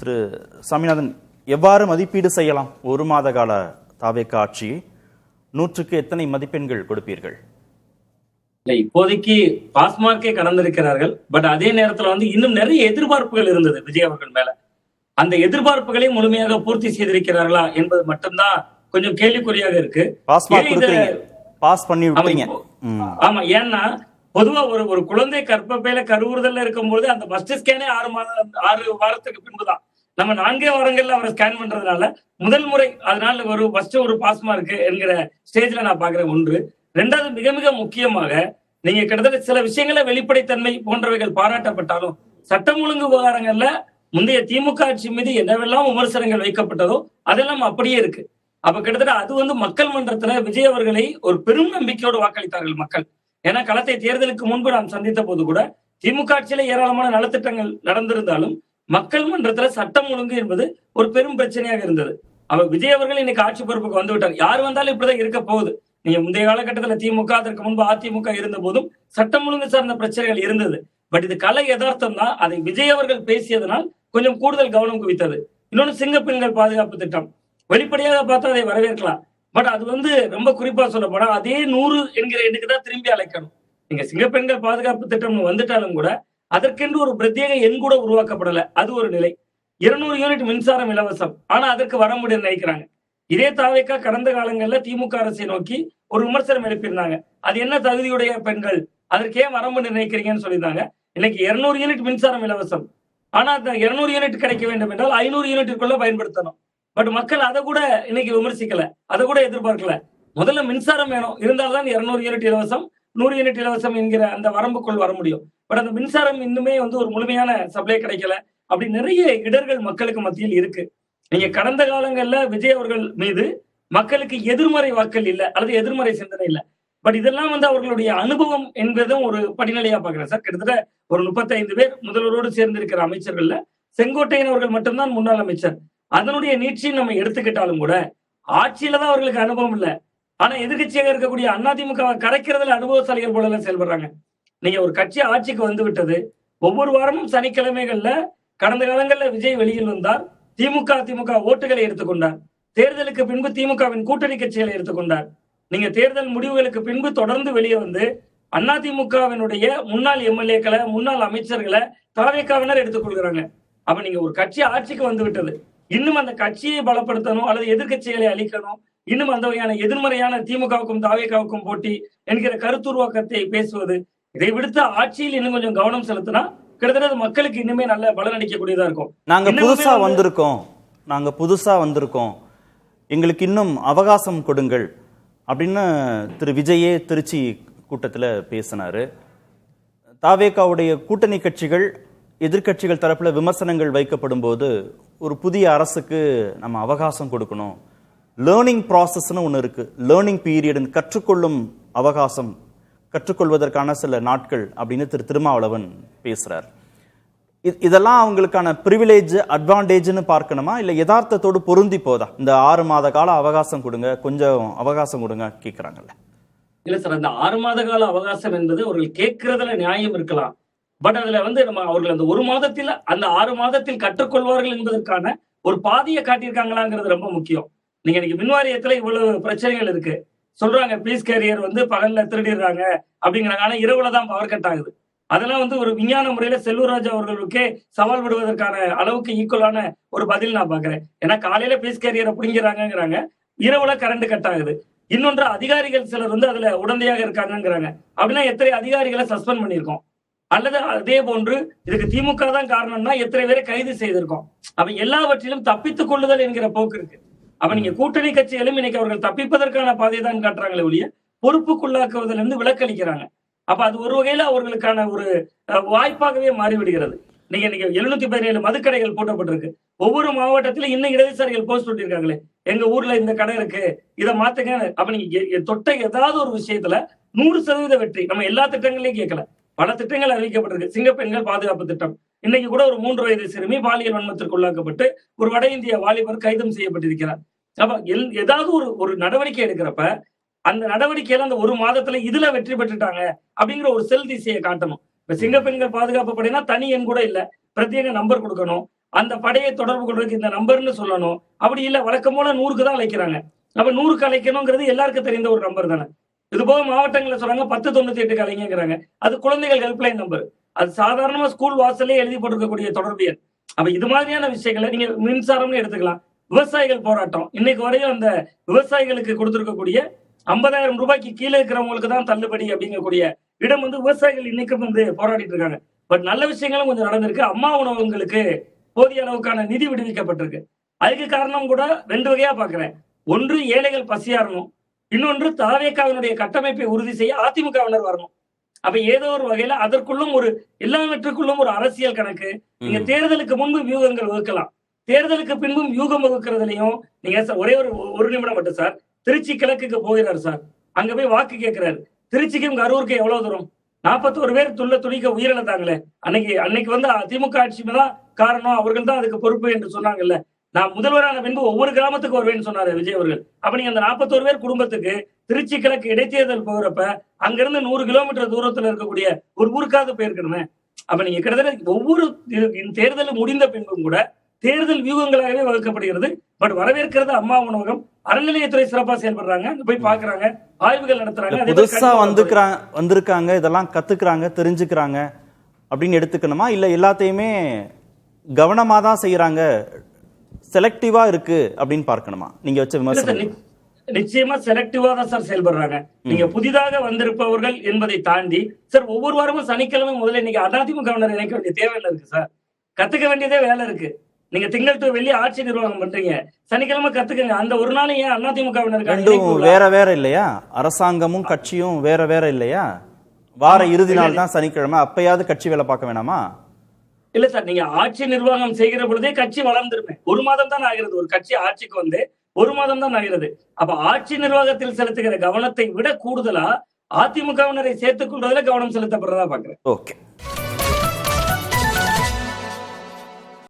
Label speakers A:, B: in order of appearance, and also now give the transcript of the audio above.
A: திரு சாமிநாதன், எவ்வாறு மதிப்பீடு செய்யலாம் ஒரு மாத கால தாவேக ஆட்சியை? 100க்கு எத்தனை மதிப்பெண்கள் கொடுப்பீர்கள்?
B: இப்போதைக்கு பாஸ் மார்க்கே கடந்திருக்கிறார்கள். பட் அதே நேரத்துல இன்னும் நிறைய எதிர்பார்ப்புகள் இருந்தது விஜய் அவர்கள் மேல. அந்த எதிர்பார்ப்புகளை முழுமையாக பூர்த்தி செய்திருக்கிறார்களா என்பது மட்டும்தான் கொஞ்சம் கேள்விக்குறியாக இருக்கு. ஆமா, ஏன்னா பொதுவா ஒரு குழந்தை கர்ப்பப்பையில கருவுறுதல்ல இருக்கும்போது அந்த ஃபர்ஸ்ட் ஸ்கேனே 6 வாரத்துக்கு பின்புதான். நம்ம 4 வாரங்கள்ல அவரை ஸ்கேன் பண்றதுனால முதல் முறை, அதனால ஒரு பாஸ் மார்க் என்கிற ஸ்டேஜ்ல நான் பாக்குறேன். ஒன்று. ரெண்டாவது, மிக மிக முக்கியமாக நீங்க கிட்டத்தட்ட சில விஷயங்கள வெளிப்படைத்தன்மை போன்றவைகள் பாராட்டப்பட்டாலும் சட்டம் ஒழுங்கு விவகாரங்கள்ல முந்தைய திமுக ஆட்சி மீது என்னவெல்லாம் விமர்சனங்கள் வைக்கப்பட்டதோ அதெல்லாம் அப்படியே இருக்கு. அப்ப கிட்டத்தட்ட அது மக்கள் மன்றத்துல விஜய் அவர்களை ஒரு பெரும் நம்பிக்கையோடு வாக்களித்தார்கள் மக்கள். ஏன்னா களத்தை தேர்தலுக்கு முன்பு நாம் சந்தித்த போது கூட திமுக ஆட்சியில ஏராளமான நலத்திட்டங்கள் நடந்திருந்தாலும் மக்கள் மன்றத்துல சட்டம் ஒழுங்கு என்பது ஒரு பெரும் பிரச்சனையாக இருந்தது. அவர் விஜய் அவர்கள் இன்னைக்கு ஆட்சி பொறுப்புக்கு வந்து விட்டார். யார் வந்தாலும் இப்படிதான் இருக்க போகுது. நீங்க முந்தைய காலகட்டத்துல திமுக, அதற்கு முன்பு அதிமுக இருந்த போதும் சட்டம் ஒழுங்கு சார்ந்த பிரச்சனைகள் இருந்தது. பட் இது கலை யதார்த்தம் தான். அதை விஜய் அவர்கள் பேசியதனால் கொஞ்சம் கூடுதல் கவனம் குவித்தது. இன்னொன்னு, சிங்கப்பெண்கள் பாதுகாப்பு திட்டம் வெளிப்படையாக பார்த்தா அதை வரவேற்கலாம். பட் அது ரொம்ப குறிப்பா சொல்ல போனா அதே 100 என்கிற எண்ணுக்கு தான் திரும்பி அழைக்கணும். நீங்க சிங்கப்பெண்கள் பாதுகாப்பு திட்டம் வந்துட்டாலும் கூட அதற்கென்று ஒரு பிரத்யேக எண் கூட உருவாக்கப்படல. அது ஒரு நிலை. 200 யூனிட் மின்சாரம் இலவசம். ஆனா அதற்கு வர முடியும் நினைக்கிறாங்க. இதே தாவேகா கடந்த காலங்கள்ல திமுக அரசை நோக்கி ஒரு விமர்சனம் எழுப்பியிருந்தாங்க. அது என்ன தகுதியுடைய பெண்கள், அதற்கே வர முடியும் நினைக்கிறீங்கன்னு சொல்லியிருந்தாங்க. இன்னைக்கு 200 யூனிட் மின்சாரம் இலவசம். ஆனா அந்த 200 யூனிட் கிடைக்க வேண்டும் என்றால் 500 யூனிட்டுக்குள்ள பயன்படுத்தணும். பட் மக்கள் அதை கூட இன்னைக்கு விமர்சிக்கல, அதை கூட எதிர்பார்க்கல. முதல்ல மின்சாரம் வேணும், இருந்தால்தான் 200 யூனிட் இலவசம், 100 யூனிட் இலவசம் என்கிற அந்த வரம்புக்குள் வர முடியும். பட் அந்த மின்சாரம் இன்னுமே ஒரு முழுமையான சப்ளை கிடைக்கல. அப்படி நிறைய இடர்கள் மக்களுக்கு மத்தியில் இருக்கு. நீங்க கடந்த காலங்கள்ல விஜய் அவர்கள் மீது மக்களுக்கு எதிர்மறை வாக்கள் இல்ல, அல்லது எதிர்மறை சிந்தனை இல்ல. பட் இதெல்லாம் அவர்களுடைய அனுபவம் என்பதும் ஒரு படிநிலையா பாக்குறேன் சார். கிட்டத்தட்ட ஒரு 35 பேர் முதல்வரோடு சேர்ந்திருக்கிற அமைச்சர்கள்ல செங்கோட்டையன் அவர்கள் மட்டும்தான் முன்னாள் அமைச்சர். அதனுடைய நீட்சியை நம்ம எடுத்துக்கிட்டாலும் கூட ஆட்சியில தான் அவர்களுக்கு அனுபவம் இல்ல. ஆனா எதிர்கட்சியாக இருக்கக்கூடிய அதிமுக கரைக்கிறதுல அனுபவசாலிகள் போல செயல்படுறாங்க. நீங்க ஒரு கட்சி ஆட்சிக்கு வந்து விட்டது. ஒவ்வொரு வாரமும் சனிக்கிழமைகள்ல கடந்த காலங்கள்ல விஜய் வெளியில் வந்தார். திமுக ஓட்டுகளை எடுத்துக்கொண்டார். தேர்தலுக்கு பின்பு திமுகவின் கூட்டணி கட்சிகளை எடுத்துக்கொண்டார். நீங்க தேர்தல் முடிவுகளுக்கு பின்பு தொடர்ந்து வெளியே வந்து அதிமுகவினுடைய முன்னாள் எம்எல்ஏக்களை, முன்னாள் அமைச்சர்களை தாவேகாவினர் எடுத்துக்கொள்கிறாங்க. அப்ப நீங்க ஒரு கட்சி ஆட்சிக்கு வந்து விட்டது. இன்னும் அந்த கட்சியை பலப்படுத்தணும் அல்லது எதிர்கட்சிகளை அழிக்கணும், இன்னும் அந்த வகையான எதிர்மறையான திமுகவுக்கும் தாவேகாவுக்கும் போட்டி என்கிற கருத்துருவாக்கத்தை பேசுவது, இதை விடுத்து ஆட்சியில் இன்னும் கொஞ்சம் கவனம் செலுத்தினா கிட்டத்தட்ட மக்களுக்கு இன்னுமே நல்ல பலன் அளிக்கக்கூடியதா இருக்கும்.
A: நாங்க புதுசா வந்திருக்கோம், எங்களுக்கு இன்னும் அவகாசம் கொடுங்கள் அப்படின்னு திரு விஜயே திருச்சி கூட்டத்தில் பேசினாரு. தாவேகாவுடைய கூட்டணி கட்சிகள், எதிர்கட்சிகள் தரப்புல விமர்சனங்கள் வைக்கப்படும் போது ஒரு புதிய அரசுக்கு நம்ம அவகாசம் கொடுக்கணும், லேர்னிங் ப்ராசஸ்னு ஒன்று இருக்கு, லேர்னிங் பீரியட், கற்றுக்கொள்ளும் அவகாசம், கற்றுக்கொள்வதற்கான சில நாட்கள் அப்படின்னு திரு திருமாவளவன் பேசுறார். இதெல்லாம் அவங்களுக்கான பிரிவிலேஜ், அட்வான்டேஜ்னு பார்க்கணுமா, இல்ல யதார்த்தத்தோடு பொருந்தி போதா? இந்த 6 மாத கால அவகாசம் கொடுங்க, கொஞ்சம் அவகாசம் கொடுங்க கேட்கிறாங்கல்ல.
B: இல்ல சார், அந்த 6 மாத கால அவகாசம் என்பது அவர்கள் கேட்கறதுல நியாயம் இருக்கலாம். பட் அதுல நம்ம அவர்கள் அந்த 1 மாதத்தில், அந்த 6 மாதத்தில் கற்றுக்கொள்வார்கள் என்பதற்கான ஒரு பாதையை காட்டியிருக்காங்களாங்கிறது ரொம்ப முக்கியம். நீங்க இன்னைக்கு மின்வாரியத்துல இவ்வளவு பிரச்சனைகள் இருக்கு சொல்றாங்க. பீஸ் கேரியர் பகல்ல திருடிடுறாங்க அப்படிங்கிறாங்க. ஆனா இரவுல தான் பவர் கட் ஆகுது. அதெல்லாம் ஒரு விஞ்ஞான முறையில செல்லூர்ராஜ் அவர்களுக்கே சவால் விடுவதற்கான அளவுக்கு ஈக்குவலான ஒரு பதில் நான் பாக்குறேன். ஏன்னா காலையில பீஸ் கேரியரை பிடிங்கிறாங்கிறாங்க, இரவுல கரண்ட் கட் ஆகுது. இன்னொன்று, அதிகாரிகள் சிலர் அதுல உடந்தையாக இருக்காங்கிறாங்க. அப்படின்னா எத்தனை அதிகாரிகளை சஸ்பெண்ட் பண்ணியிருக்கோம், அல்லது அதே போன்று இதுக்கு திமுக தான் காரணம்னா எத்தனை பேரை கைது செய்திருக்கோம். அப்ப எல்லாவற்றிலும் தப்பித்துக் கொள்ளுதல் என்கிற போக்கு இருக்கு. அப்ப நீங்க கூட்டணி கட்சிகளும் இன்னைக்கு அவர்கள் தப்பிப்பதற்கான பாதையை தான் காட்டுறாங்களே ஒழிய பொறுப்புக்குள்ளாக்குவதில் இருந்து விலக்களிக்கிறாங்க. அப்ப அது ஒரு வகையில அவர்களுக்கான ஒரு வாய்ப்பாகவே மாறிவிடுகிறது. நீங்க 717 மதுக்கடைகள் போட்டப்பட்டிருக்கு. ஒவ்வொரு மாவட்டத்திலும் இன்னும் இடதுசாரிகள் போஸ்ட் பண்ணிருக்காங்களே, எங்க ஊர்ல இந்த கடை இருக்கு, இதை மாத்துங்க. அப்ப நீங்க தொட்ட ஏதாவது ஒரு விஷயத்துல 100% வெற்றி. நம்ம எல்லா திட்டங்களையும் கேட்கல, பல திட்டங்கள் அறிவிக்கப்பட்டிருக்கு. சிங்கப்பெண்கள் பாதுகாப்பு திட்டம், இன்னைக்கு கூட ஒரு 3 வயது சிறுமி பாலியல் வன்மத்திற்கு உள்ளாக்கப்பட்டு ஒரு வட இந்திய வாலிபர் கைதும் செய்யப்பட்டிருக்கிறார். அப்ப ஏதாவது ஒரு நடவடிக்கை எடுக்கிறப்ப அந்த நடவடிக்கையில அந்த 1 மாதத்துல இதுல வெற்றி பெற்றுட்டாங்க அப்படிங்கிற ஒரு செல் திசையை காட்டணும். இப்ப சிங்கப்பெண்கள் பாதுகாப்பு படையினா தனி எண் கூட இல்ல, பிரத்யேக நம்பர் கொடுக்கணும். அந்த படையை தொடர்பு கொள்றதுக்கு இந்த நம்பர்னு சொல்லணும். அப்படி இல்ல வழக்கம் போல 100க்கு தான் அழைக்கிறாங்க. அப்ப 100க்கு அழைக்கணுங்கிறது எல்லாருக்கும் தெரிந்த ஒரு நம்பர் தானே. இது போக மாவட்டங்கள்ல சொல்றாங்க 1098க்கு அழைங்கிறாங்க. அது குழந்தைகள் ஹெல்ப்லைன் நம்பர். அது சாதாரணமா ஸ்கூல் வாசல்லே எழுதி போட்டிருக்கக்கூடிய தொடர்பு எண். அப்ப இது மாதிரியான விஷயங்களை நீங்க மின்சாரம்னு எடுத்துக்கலாம். விவசாயிகள் போராட்டம் இன்னைக்கு வரையும் அந்த விவசாயிகளுக்கு கொடுத்திருக்கக்கூடிய 50,000 ரூபாய்க்கு கீழே இருக்கிறவங்களுக்கு தான் தள்ளுபடி அப்படிங்கக்கூடிய இடம் விவசாயிகள் இன்னைக்கும் போராடிட்டு இருக்காங்க. பட் நல்ல விஷயங்களும் கொஞ்சம் நடந்திருக்கு. அம்மா உணவகங்களுக்கு போதிய அளவுக்கான நிதி விடுவிக்கப்பட்டிருக்கு. அதுக்கு காரணம் கூட 2 வகையா பாக்குறேன். ஒன்று ஏழைகள் பசியாறணும், இன்னொன்று தாவேகாவினுடைய கட்டமைப்பை உறுதி செய்ய அதிமுகவினர் வரணும். அப்ப ஏதோ ஒரு வகையில அதற்குள்ளும் எல்லாவற்றுக்குள்ளும் ஒரு அரசியல் கணக்கு. நீங்க தேர்தலுக்கு முன்பு வியூகங்கள் வகுக்கலாம், தேர்தலுக்கு பின்பும் வியூகம் வகுக்கிறதுலயும் நீங்க ஒரே ஒரு நிமிடம் மட்டும் சார். திருச்சி கிழக்குக்கு போகிறார் சார், அங்க போய் வாக்கு கேட்கிறாரு. திருச்சிக்கும் கரூருக்கு எவ்வளவு தூரம்? 41 பேர் துடிக்க உயிரிழந்தாங்களே. அன்னைக்கு அதிமுக ஆட்சி தான் காரணம், அவர்கள் தான் அதுக்கு பொறுப்பு என்று சொன்னாங்கல்ல. நான் முதல்வரான பின்பு ஒவ்வொரு கிராமத்துக்கு வருவேன்னு சொன்னாரு விஜய் அவர்கள். அப்ப நீங்க அந்த 41 பேர் குடும்பத்துக்கு திருச்சி கிழக்கு இடைத்தேர்தல் போகிறப்ப அங்கிருந்து 100 கிலோமீட்டர் தூரத்துல இருக்கக்கூடிய ஒரு ஊருக்காவது போயிருக்கணுமே. அப்ப நீங்க கிட்டத்தட்ட ஒவ்வொரு தேர்தல் முடிந்த பின்பும் கூட தேர்தல் வியூகங்களாகவே வகுக்கப்படுகிறது. பட் வரவேற்கிறது அம்மா உணவகம். அறநிலையத்துறை சிறப்பா செயல்படுறாங்க, போய் பாக்குறாங்க, ஆய்வுகள் நடத்துறாங்க.
A: புதுசா வந்திருக்காங்க, இதெல்லாம் கத்துக்கிறாங்க, தெரிஞ்சுக்கிறாங்க அப்படின்னு எடுத்துக்கணுமா? இல்ல எல்லாத்தையுமே கவனமா தான் செய்யறாங்க, செலக்டிவா இருக்கு அப்படின்னு பார்க்கணுமா? நீங்க வச்ச விமர்சனம்.
B: நிச்சயமா செலக்டிவா தான் சார் செயல்படுறாங்க. நீங்க புதிதாக வந்திருப்பவர்கள் என்பதை தாண்டி சார் ஒவ்வொரு வாரமும் சனிக்கிழமை முதல்ல இன்னைக்கு அதிமுகவினர் இணைக்க வேண்டிய தேவையில்லை இருக்கு சார். கத்துக்க வேண்டியதே வேலை இருக்கு. நீங்க திங்கள் டு வெள்ளி ஆட்சி நிர்வாகம் பண்றீங்க, சனிக்கிழமை கத்துக்கங்க. அந்த ஒரு நாள் ஏன் அதிமுகவினர்
A: வேற வேற இல்லையா? அரசாங்கமும் கட்சியும் வேற வேற இல்லையா? வார இறுதி நாள் தான் சனிக்கிழமை, அப்பயாவது கட்சி வேலை பார்க்க வேணாமா?
B: இல்ல சார், நீங்க ஆட்சி நிர்வாகம் செய்கிற பொழுதே கட்சி வளர்ந்துருமே. 1 மாதம் தான் ஆகிறது ஒரு கட்சி ஆட்சிக்கு 1 மாதம் தான் ஆகிறது. அப்ப ஆட்சி நிர்வாகத்தில் செலுத்துகிற கவனத்தை விட கூடுதலா அதிமுகவினரை சேர்த்துக் கொள்வதில் கவனம் செலுத்தப்படுறதா பாக்குறேன்.
A: ஓகே.